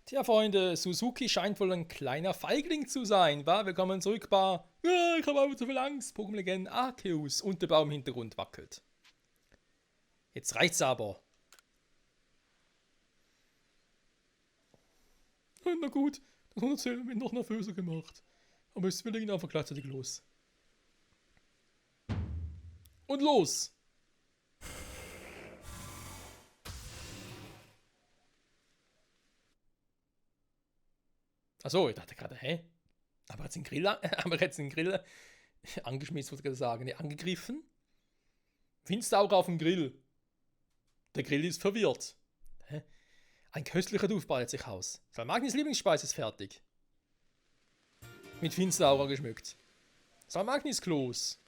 Tja, Freunde, Suzuki scheint wohl ein kleiner Feigling zu sein, wa? Willkommen zurück, Bar. Ja, ich habe aber zu viel Angst. Pokémon-Legenden Arceus und der Baum im Hintergrund wackelt. Jetzt reicht's aber. Na gut, das 110 hat mich noch nervöser gemacht. Aber jetzt will ich ihn einfach gleichzeitig los. Und los! Achso, ich dachte gerade, hä? Aber jetzt den Grill angeschmissen, wollte ich gerade sagen. Nee, angegriffen? Findest du auch auf dem Grill? Der Grill ist verwirrt. Hä? Ein köstlicher Duft breitet sich aus. Salmagnis Lieblingsspeise ist fertig. Mit Finsteraura geschmückt. Salmagnis Kloß.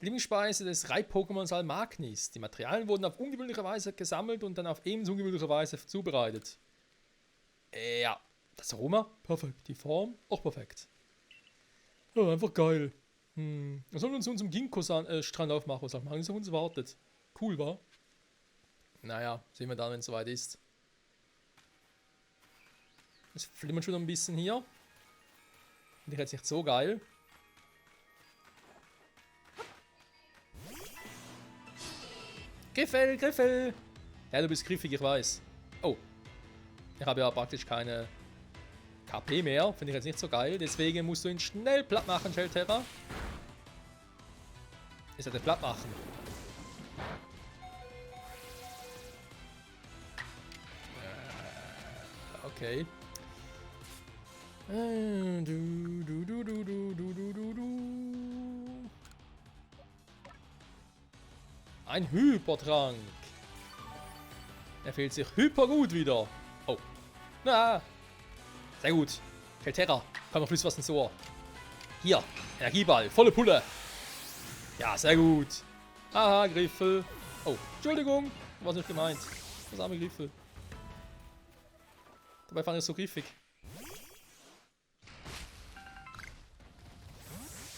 Die Lieblingsspeise des Reib-Pokémon Salmagnis. Die Materialien wurden auf ungewöhnliche Weise gesammelt und dann auf ebenso ungewöhnliche Weise zubereitet. Ja, das Aroma, perfekt. Die Form, auch perfekt. Ja, einfach geil. Wir sollen uns unserem Ginkgo-Strand aufmachen, was Salmagnis auf uns wartet. Cool, wa? Naja, sehen wir dann, wenn es soweit ist. Es flimmert schon ein bisschen hier. Finde ich jetzt nicht so geil. Griffel, Griffel! Ja, du bist griffig, ich weiß. Oh. Ich habe ja praktisch keine KP mehr. Finde ich jetzt nicht so geil. Deswegen musst du ihn schnell platt machen, Shelterra. Ich sollte platt machen. Okay. Ein Hypertrank. Er fehlt sich hyper gut wieder. Oh. Na. Sehr gut. Kelterra. Komm noch was ins Ohr. Hier. Energieball. Volle Pulle. Ja, sehr gut. Aha, Griffel. Oh, Entschuldigung. War nicht gemeint. Das arme Griffel. Dabei fand ich es so griffig.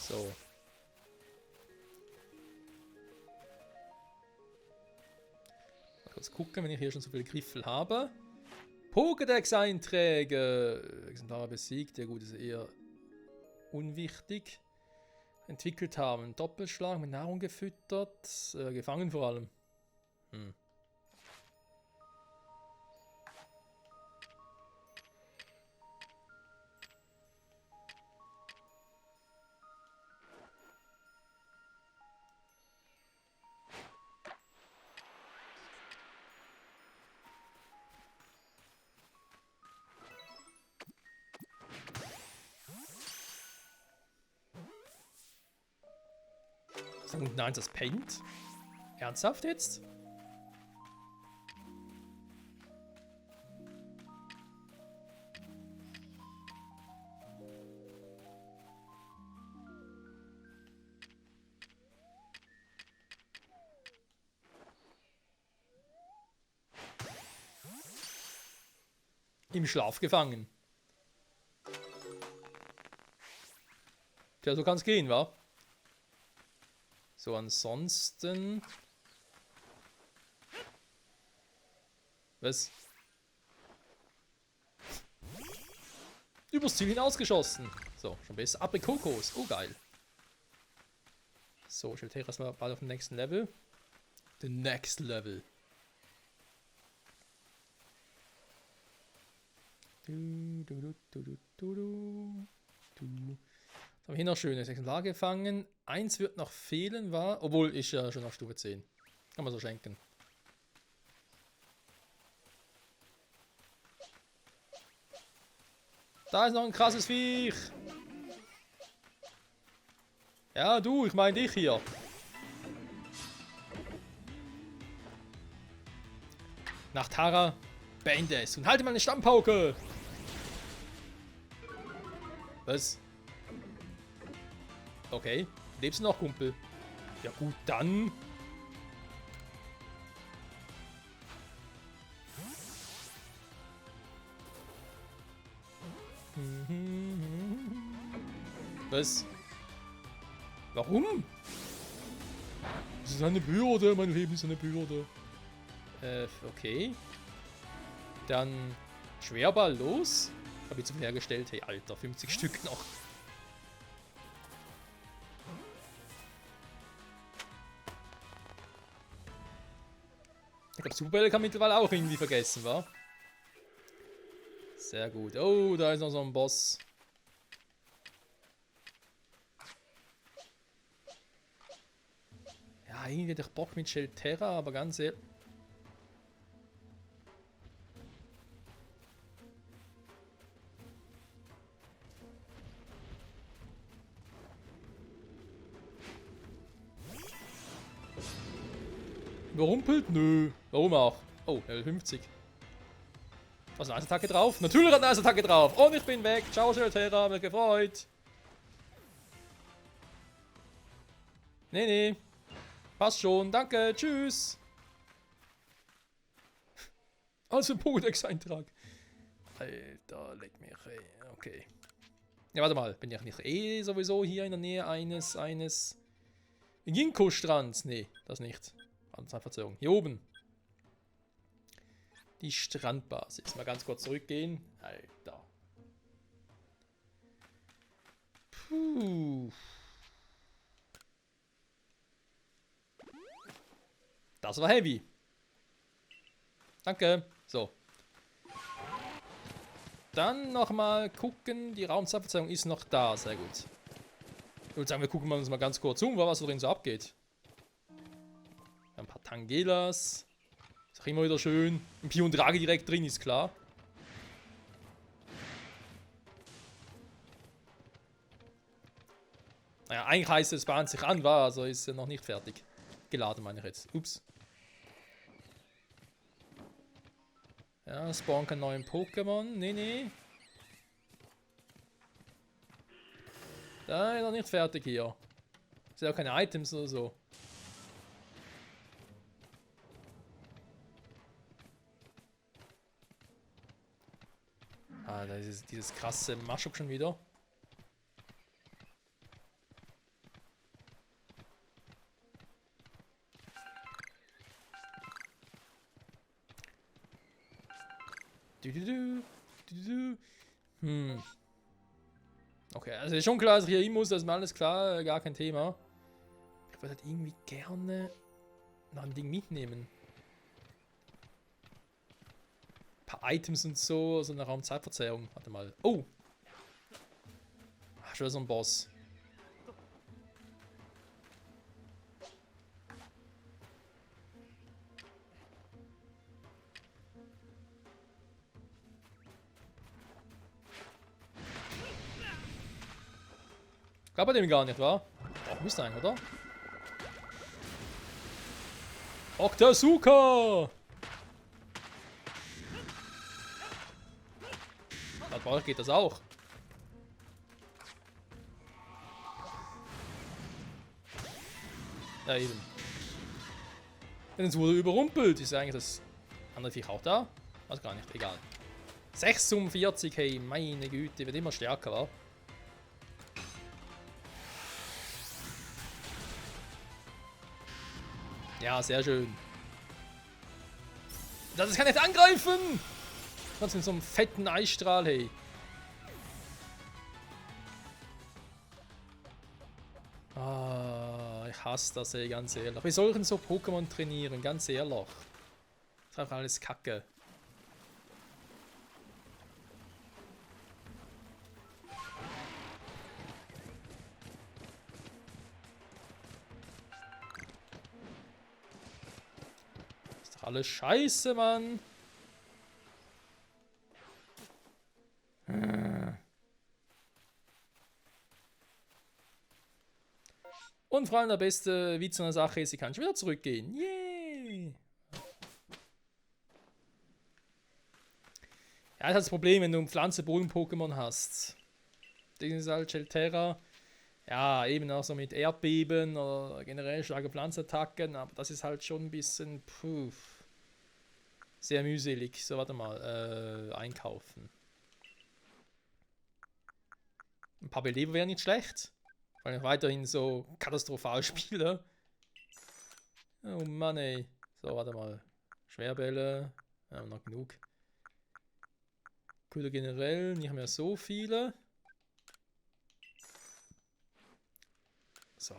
So. Mal kurz gucken, wenn ich hier schon so viele Griffel habe. Pokédex-Einträge. Exemplare besiegt. Ja gut, ist eher unwichtig. Entwickelt haben. Doppelschlag mit Nahrung gefüttert. Gefangen vor allem. Nein, das Paint? Ernsthaft jetzt? Im Schlaf gefangen. Tja, so kann's gehen, wa? So, ansonsten... Was? Übers Ziel hinausgeschossen. So, schon besser. Aprikokos. Oh, geil. So, ich will erstmal bald auf dem nächsten Level. The next level. Haben wir hier noch schönes Exemplar gefangen. Eins wird noch fehlen, war. Obwohl, ist ja schon auf Stufe 10. Kann man so schenken. Da ist noch ein krasses Viech. Ja, du, ich meine dich hier. Nach Tara, beende es und halte meine Stammpauke. Was? Okay, lebst du noch, Kumpel? Ja gut, dann. Was? Warum? Das ist eine Bürde, mein Leben ist eine Bürde. Okay. Dann Schwerball, los. Habe ich zu viel hergestellt. Hey, Alter, 50 Stück noch. Ich glaube, Superbälle kann man mittlerweile auch irgendwie vergessen, wa? Sehr gut. Oh, da ist noch so ein Boss. Ja, irgendwie hätte ich Bock mit Shelterra, aber ganz ehrlich. Überrumpelt? Nö. Warum auch? Oh, Level 50. Was, eine Eisattacke drauf? Natürlich hat eine Eisattacke drauf. Und ich bin weg. Ciao, Shelterra. Mich gefreut. Nee, nee. Passt schon. Danke. Tschüss. Also ein Pokédex-Eintrag. Alter, leck mich. Ey. Okay. Ja, warte mal. Bin ich nicht eh sowieso hier in der Nähe eines Ginkgo-Strands? Nee, das nicht. Verzögerung. Hier oben. Die Strandbasis. Mal ganz kurz zurückgehen. Alter. Puh. Das war heavy. Danke. So. Dann nochmal gucken. Die Raumzeitverzerrung ist noch da. Sehr gut. Ich würde sagen, wir gucken uns mal ganz kurz um, was da drin so abgeht. Ein paar Tangelas. Ist auch immer wieder schön. Ein Pion Drage direkt drin, ist klar. Naja, eigentlich heißt es, bahnt sich an, war, also ist er noch nicht fertig. Geladen, meine ich jetzt. Ups. Ja, spawn keinen neuen Pokémon. Nee, nee. Da ist er noch nicht fertig hier. Ist ja auch keine Items oder so. Ah, da ist dieses krasse Maschuk schon wieder. Okay, also ist schon klar, dass ich hier hin muss, das ist mir alles klar, gar kein Thema. Ich würde halt irgendwie gerne noch ein Ding mitnehmen. Ein paar Items und so, so eine Raumzeitverzerrung. Warte mal. Oh! Ach, schon wieder so ein Boss. Gab er dem gar nicht, wa? Doch, müsste eigentlich, oder? Octasuka! Laut Bauch geht das auch. Ja, eben. Denn es wurde überrumpelt. Ist eigentlich das andere Viech auch da? Weiß gar nicht, egal. 46, hey, meine Güte, wird immer stärker, wa? Ja, sehr schön. Das kann nicht angreifen! Sonst mit so einem fetten Eisstrahl, hey. Ah, ich hasse das, ey, ganz ehrlich. Wie soll ich denn so Pokémon trainieren, ganz ehrlich? Das ist einfach alles Kacke. Ist doch alles scheiße, Mann. Und vor allem der beste Witz an der Sache ist, sie kann schon wieder zurückgehen. Yay! Ja, das ist das Problem, wenn du ein Pflanze-Boden-Pokémon hast. Das ist halt Shelterra. Ja, eben auch so mit Erdbeben oder generell starke Pflanzenattacken, aber das ist halt schon ein bisschen sehr mühselig. So, warte mal, einkaufen. Ein paar Beleber wären nicht schlecht, weil ich weiterhin so katastrophal spiele. Oh Mann, ey. So, warte mal. Schwerbälle. Ja, noch genug. Köder generell, nicht mehr so viele. So.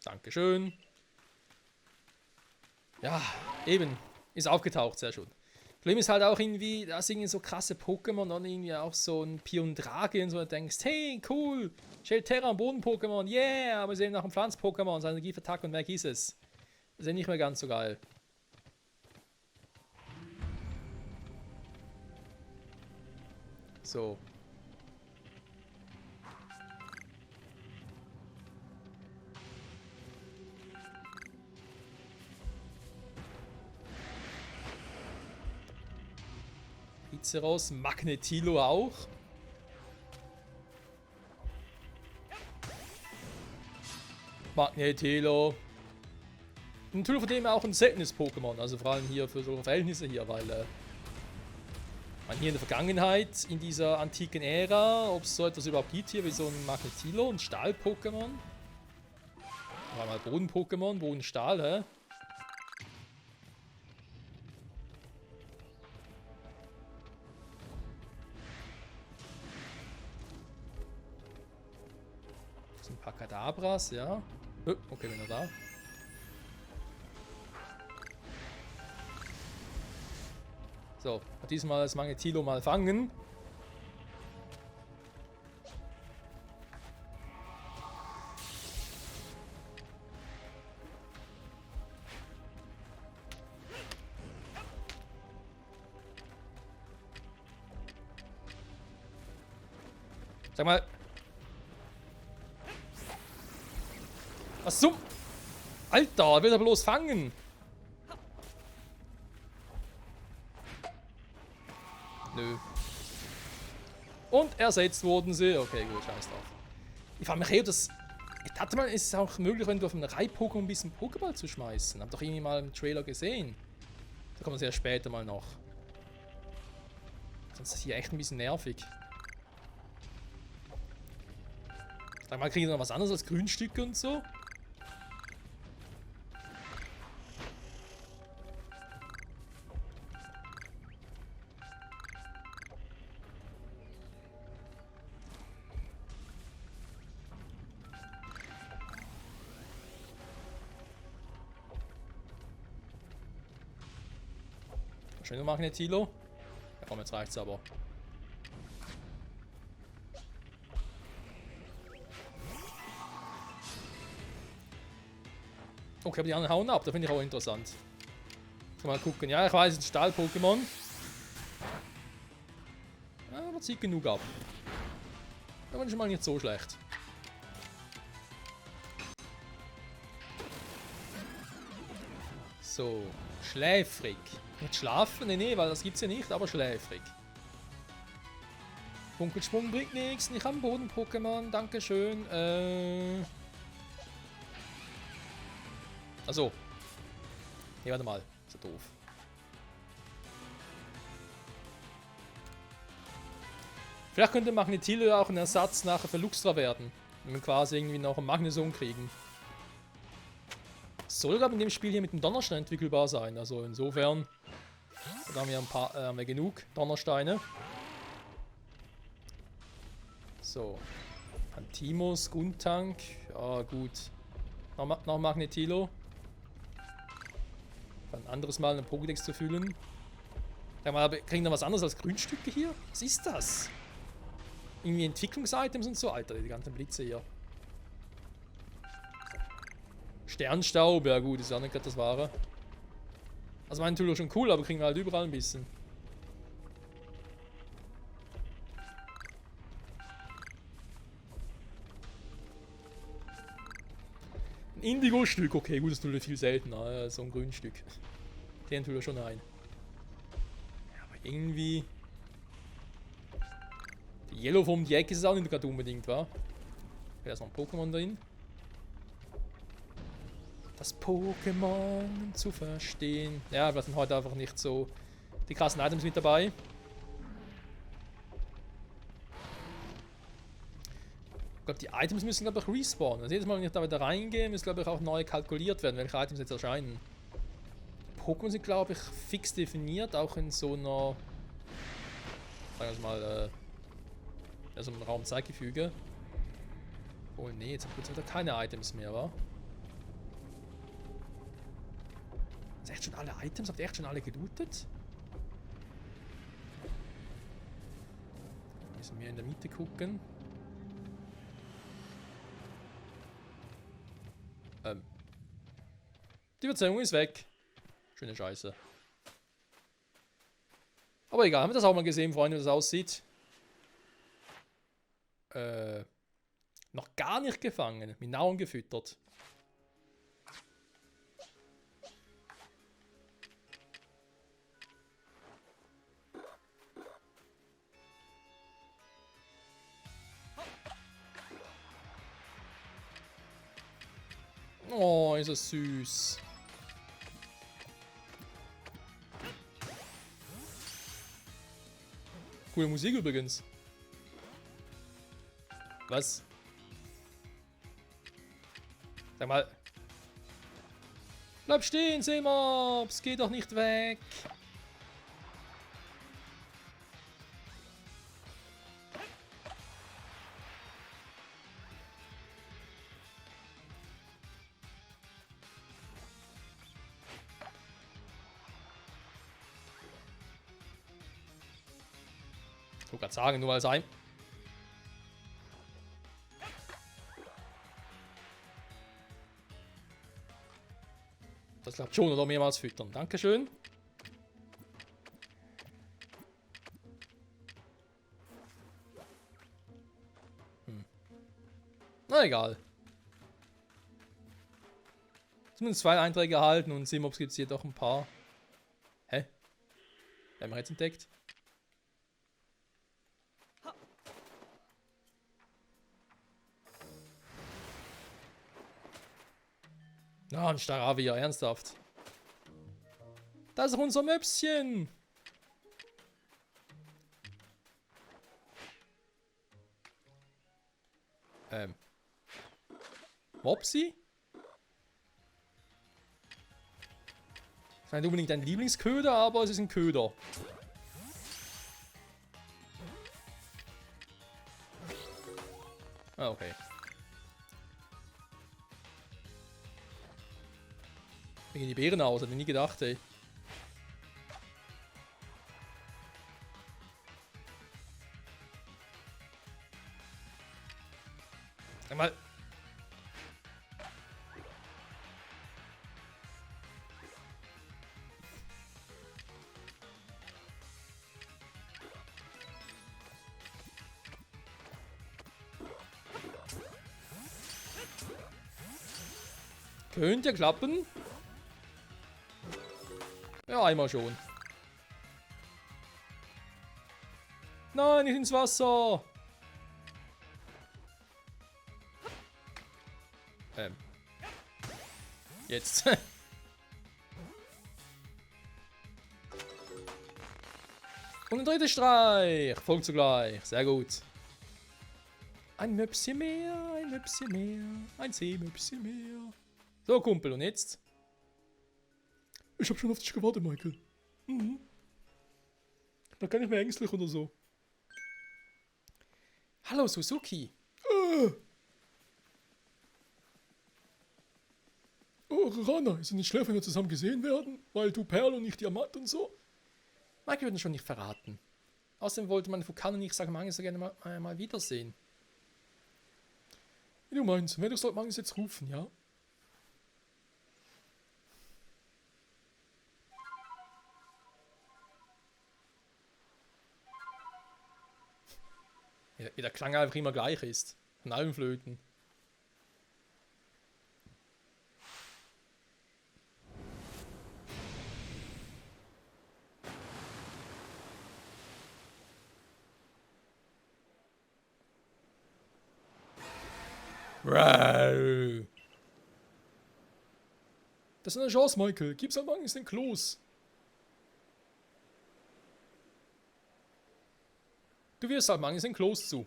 Dankeschön. Ja, eben. Ist aufgetaucht, sehr schön. Problem ist halt auch irgendwie, da sind irgendwie so krasse Pokémon und irgendwie auch so ein Piondrage und so, und du denkst, hey, cool, Shelterra, ein Boden-Pokémon, yeah, aber sie eben noch ein Pflanz-Pokémon, seine Giefertag und weg ist es. Das ist ja nicht mehr ganz so geil. So. Iceros, Magnetilo auch. Magnetilo. Natürlich von dem auch ein seltenes Pokémon, also vor allem hier für so Verhältnisse hier, weil man hier in der Vergangenheit, in dieser antiken Ära, ob es so etwas überhaupt gibt hier wie so ein Magnetilo, ein Stahl-Pokémon. War mal Boden-Pokémon, Boden-Stahl, hä? Das sind ein paar Kadabras, ja. Okay, bin er da. So, diesmal das Magnetilo mal fangen. Sag mal. Was zum? Alter, will er bloß fangen? Nö. Und ersetzt wurden sie. Okay, gut, scheiß drauf. Ich frage mich, das. Ich dachte mal, ist es auch möglich, wenn du auf einem Reitpokémon ein bisschen Pokéball zu schmeißen. Hab doch irgendwie mal im Trailer gesehen. Da kommt das ja später mal noch. Sonst ist das hier echt ein bisschen nervig. Sag mal, kriegen wir noch was anderes als Grünstücke und so? Schön Magnetilo. Ja komm, jetzt reicht's aber. Okay, aber die anderen hauen ab, da finde ich auch interessant. Mal gucken. Ja, ich weiß, es ist ein Stahl-Pokémon. Aber zieht genug ab. Da war schon mal nicht so schlecht. So, schläfrig. Nicht schlafen? Nee, weil das gibt's ja nicht, aber schläfrig. Funkelsprung bringt nichts, nicht am Boden Pokémon, dankeschön. Achso. Nee, warte mal. Ist ja doof. Vielleicht könnte Magnetilo auch ein Ersatz nachher für Luxra werden. Wenn wir quasi irgendwie noch ein Magneson kriegen. Soll aber in dem Spiel hier mit dem Donnerstein entwickelbar sein. Also insofern. Da haben wir ein paar haben wir genug Donnersteine. So. Pantimos, Guntank. Ja, gut. Noch Magnetilo. Ein anderes Mal einen Pokédex zu füllen. Ja, mal kriegen wir was anderes als Grünstücke hier? Was ist das? Irgendwie Entwicklungsitems und so. Alter, die ganzen Blitze hier. Sternstaub, ja gut, ist ja nicht gerade das Wahre. Also mein Tool ist schon cool, aber kriegen wir halt überall ein bisschen. Ein Indigo-Stück, okay, gut, das tut viel seltener, so ein Grünstück. Den tut er schon ein. Ja, aber irgendwie... Die Yellow vom die Ecke ist es auch nicht gerade unbedingt, wa? Okay, da ist noch ein Pokémon drin. Das Pokémon zu verstehen. Ja, wir sind heute einfach nicht so die krassen Items mit dabei. glaube, die Items müssen, glaube ich, respawnen. Also jedes Mal, wenn ich da wieder reingehe, müssen, glaube ich, auch neu kalkuliert werden, welche Items jetzt erscheinen. Pokémon sind, glaube ich, fix definiert, auch in so einer, sagen wir mal, so einem Raumzeitgefüge. Oh nee, jetzt gibt es wieder keine Items mehr, wa? Sind echt schon alle Items? Habt ihr echt schon alle gelootet? Müssen wir in der Mitte gucken. Die Überzeugung ist weg. Schöne Scheiße. Aber egal, haben wir das auch mal gesehen, Freunde, wie das aussieht. Noch gar nicht gefangen, mit Nahrung gefüttert. Oh, ist das süß. Coole Musik übrigens. Was? Sag mal. Bleib stehen, Seemobs! Geh doch nicht weg! Ich wollte gerade sagen, nur als ein. Das klappt schon, oder mehrmals füttern. Dankeschön. Na egal. Zumindest 2 Einträge erhalten und Seemobs gibt es hier doch ein paar. Hä? Haben wir jetzt entdeckt? Ah, ein Staravia, ernsthaft. Das ist unser Möpschen. Mopsi? Ist nicht unbedingt ein Lieblingsköder, aber es ist ein Köder. Ah, okay. Wie gehen die Beeren aus? Hätte ich nie gedacht, ey. Sag mal. Könnte klappen. Ja, einmal schon. Nein, nicht ins Wasser. Jetzt. Und ein dritter Streich. Folgt zugleich. Sehr gut. Ein Möpschen mehr, ein Möpschen mehr, ein Seemöpschen mehr. So, Kumpel, und jetzt? Ich hab schon auf dich gewartet, Michael. Mhm. Da kann ich mehr ängstlich oder so. Hallo, Suzuki. Oh, Rana, ist es nicht schlecht, wenn wir zusammen gesehen werden? Weil du Perl und ich Diamant und so? Michael würde schon nicht verraten. Außerdem wollte man Fukan und ich sagen, Magnus so gerne mal wiedersehen. Wie du meinst, wenn du sollst Magnus jetzt rufen, ja? Wie der Klang einfach immer gleich ist. Von allen Flöten. Wow. Das ist eine Chance, Michael. Gib's am Magnus den Kloß. Du wirst halt Magnus den Kloß zu.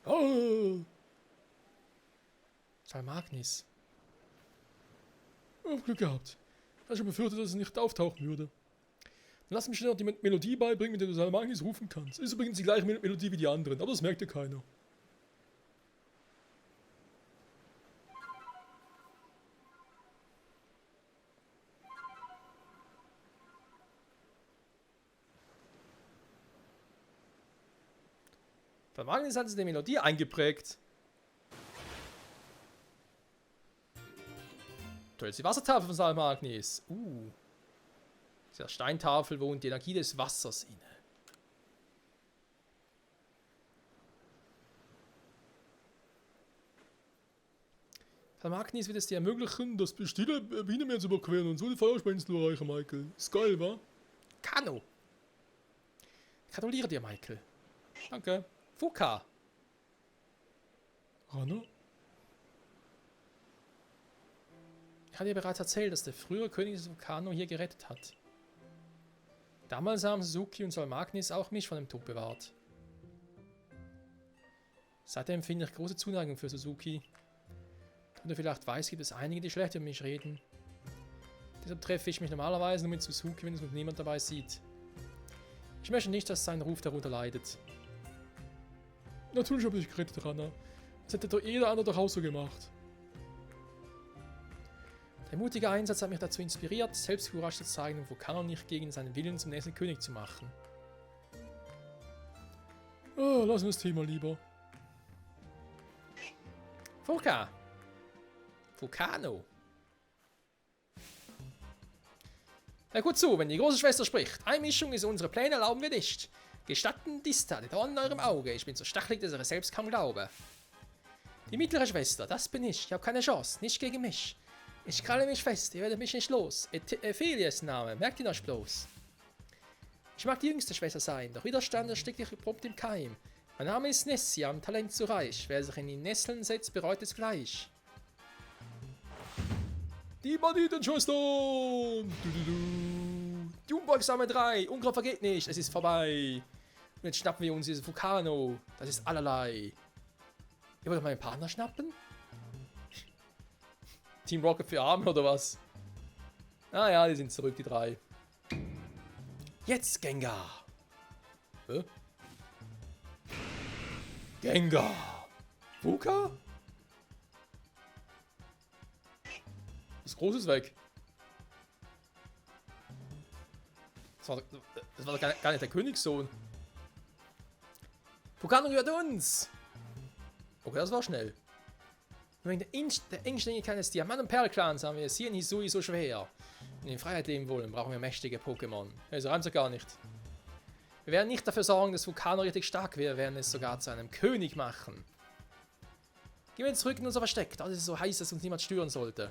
Oh! Salmagnis. Oh, Glück gehabt. Ich hatte schon befürchtet, dass es nicht auftauchen würde. Dann lass mich schnell noch die Melodie beibringen, mit der du Salmagnis rufen kannst. Ist übrigens die gleiche Melodie wie die anderen, aber das merkt ja keiner. Salmagnis hat sich die Melodie eingeprägt. Du hältst die Wassertafel von Salmagnis. Dieser Steintafel wohnt die Energie des Wassers inne. Salmagnis wird es dir ermöglichen, das stille Bienenmeer zu überqueren und so die Feuerspeinsel zu erreichen, Michael. Ist geil, wa? Kano. Gratuliere dir, Michael. Danke. Fuka. Rana? Ich hatte dir bereits erzählt, dass der frühere König des Vulcano hier gerettet hat. Damals haben Suzuki und Salmagnis auch mich von dem Tod bewahrt. Seitdem empfinde ich große Zuneigung für Suzuki. Und du vielleicht weißt, gibt es einige, die schlecht über mich reden. Deshalb treffe ich mich normalerweise nur mit Suzuki, wenn es niemand dabei sieht. Ich möchte nicht, dass sein Ruf darunter leidet. Natürlich habe ich gerettet, Rana. Das hätte doch jeder andere doch auch so gemacht. Der mutige Einsatz hat mich dazu inspiriert, selbst Courage zu zeigen und Vulcano nicht gegen seinen Willen zum nächsten König zu machen. Oh, lassen wir das Thema lieber. Fuka! Vulcano! Na gut so, wenn die große Schwester spricht. Einmischung in unsere Pläne erlauben wir nicht. Gestatten Dista, die Dorn in eurem Auge. Ich bin so stachelig, dass ihr selbst kaum glaube. Die mittlere Schwester, das bin ich. Ich habe keine Chance, nicht gegen mich. Ich kralle mich fest, ihr werdet mich nicht los. Ephelias Name, merkt ihn euch bloß. Ich mag die jüngste Schwester sein, doch Widerstand erstickt dich prompt im Keim. Mein Name ist Nessia, am Talent zu reich. Wer sich in die Nesseln setzt, bereut es gleich. Die Banditenschwestern! Die Unbeugsame 3, Unkraut vergeht nicht, es ist vorbei. Und jetzt schnappen wir uns dieses Vulcano. Das ist allerlei. Ihr wollt meinen Partner schnappen? Team Rocket für Arme oder was? Ah ja, die sind zurück, die 3. Jetzt Gengar. Hä? Gengar. Fuka? Das Große ist weg. Das war gar nicht der Königssohn. Vulcano gehört uns! Okay, das war schnell. Wegen der Engständigkeit des Diamant- und Perl-Clans haben wir es hier in Hisui so schwer. Wenn wir in Freiheit leben wollen, brauchen wir mächtige Pokémon. Also reimt ja gar nicht. Wir werden nicht dafür sorgen, dass Vulcano richtig stark wird, wir werden es sogar zu einem König machen. Gehen wir zurück in unser Versteck, da ist es so heiß, dass uns niemand stören sollte.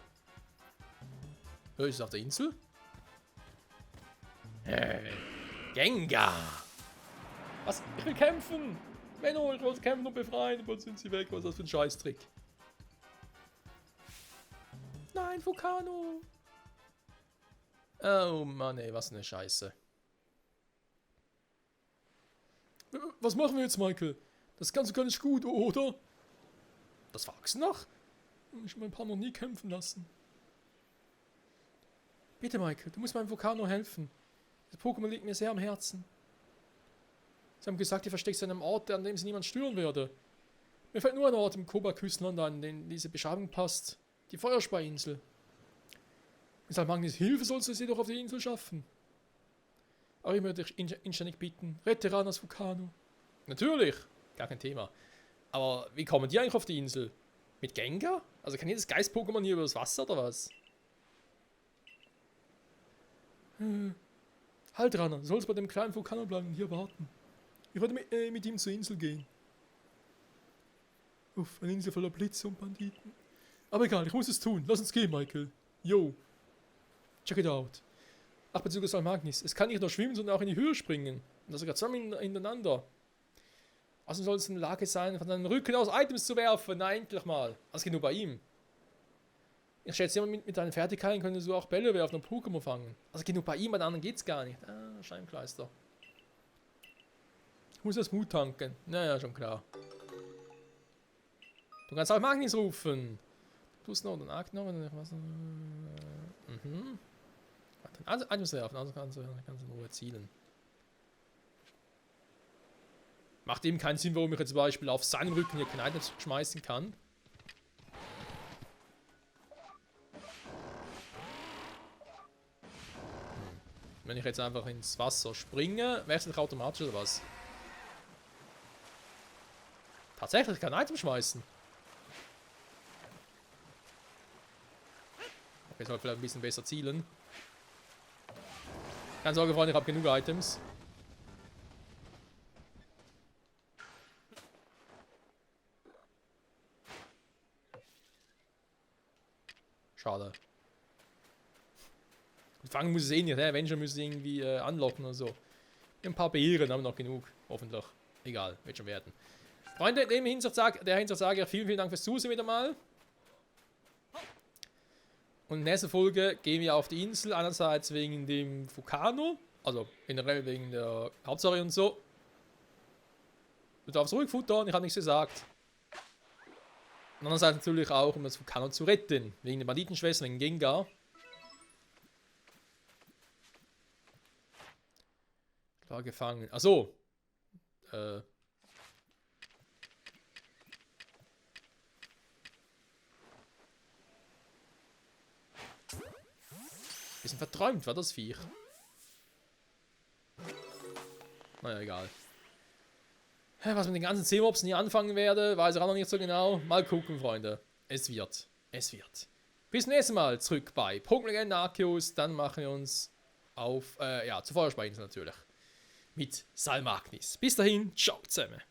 Ist es auf der Insel? Gengar! Was? Ich will kämpfen! Menno, ich wollte kämpfen und befreien, und jetzt sind sie weg. Was ist das für ein Scheißtrick? Nein, Vulcano! Oh Mann, ey, was eine Scheiße. Was machen wir jetzt, Michael? Das kannst du gar nicht gut, oder? Das wachsen noch? Ich habe mein Paar noch nie kämpfen lassen. Bitte, Michael, du musst meinem Vulcano helfen. Das Pokémon liegt mir sehr am Herzen. Sie haben gesagt, ihr versteckt sich an einem Ort, an dem sie niemand stören würde. Mir fällt nur ein Ort im Koba-Küstenland an, den diese Beschreibung passt. Die Feuerspeiinsel. Mit Salmagnis Hilfe sollst du sie doch auf die Insel schaffen. Aber ich möchte dich inständig bitten, rette Ranas Vulcano. Natürlich, gar kein Thema. Aber wie kommen die eigentlich auf die Insel? Mit Gengar? Also kann jedes Geist-Pokémon hier übers Wasser oder was? Halt, Rana, du sollst bei dem kleinen Vulcano bleiben und hier warten. Ich werde mit ihm zur Insel gehen. Uff, eine Insel voller Blitze und Banditen. Aber egal, ich muss es tun. Lass uns gehen, Michael. Yo. Check it out. Ach, bezüglich Salmagnis. Es kann nicht nur schwimmen, sondern auch in die Höhe springen. Und das sogar zusammen hintereinander. Also soll es in der Lage sein, von deinem Rücken aus Items zu werfen. Na, endlich mal. Das geht nur bei ihm. Ich schätze, mit deinen Fertigkeiten könntest du auch Bälle werfen und Pokémon fangen. Also geht nur bei ihm, bei den anderen geht's gar nicht. Ah, Scheibenkleister. Ich muss das Mut tanken. Naja, schon klar. Du kannst auch Magnus rufen. Plus noch, dann Akt noch. Mhm. Also Items werfen, also kannst du in Ruhe zielen. Macht eben keinen Sinn, warum ich jetzt zum Beispiel auf seinem Rücken hier keine Items schmeißen kann. Wenn ich jetzt einfach ins Wasser springe, wechselt er automatisch oder was? Tatsächlich kein Item schmeißen. Okay, ich sollte vielleicht ein bisschen besser zielen. Keine Sorge, Freunde, ich habe genug Items. Schade. Und fangen muss es eh nicht, Avenger müssen irgendwie anlocken oder so. Ein paar Beeren haben wir noch genug, hoffentlich. Egal, wird schon werden. Freunde, in der Hinsicht sage ich vielen Dank fürs Zusehen wieder mal. Und in der nächsten Folge gehen wir auf die Insel, einerseits wegen dem Vulcano, also generell wegen der Hauptsache und so. Du darfst ruhig futtern, ich habe nichts gesagt. Und andererseits natürlich auch, um das Vulcano zu retten, wegen der Banditenschwestern, wegen Gengar. War gefangen. Achso. Bisschen verträumt war das Viech. Naja, egal. Was mit den ganzen C-Mobs nie anfangen werde, weiß ich auch noch nicht so genau. Mal gucken, Freunde. Es wird. Es wird. Bis zum nächsten Mal zurück bei Pokémon Legends Arceus. Dann machen wir uns auf, ja, zur Feuerspeinsel natürlich. Mit Salmagnis. Bis dahin, ciao zusammen.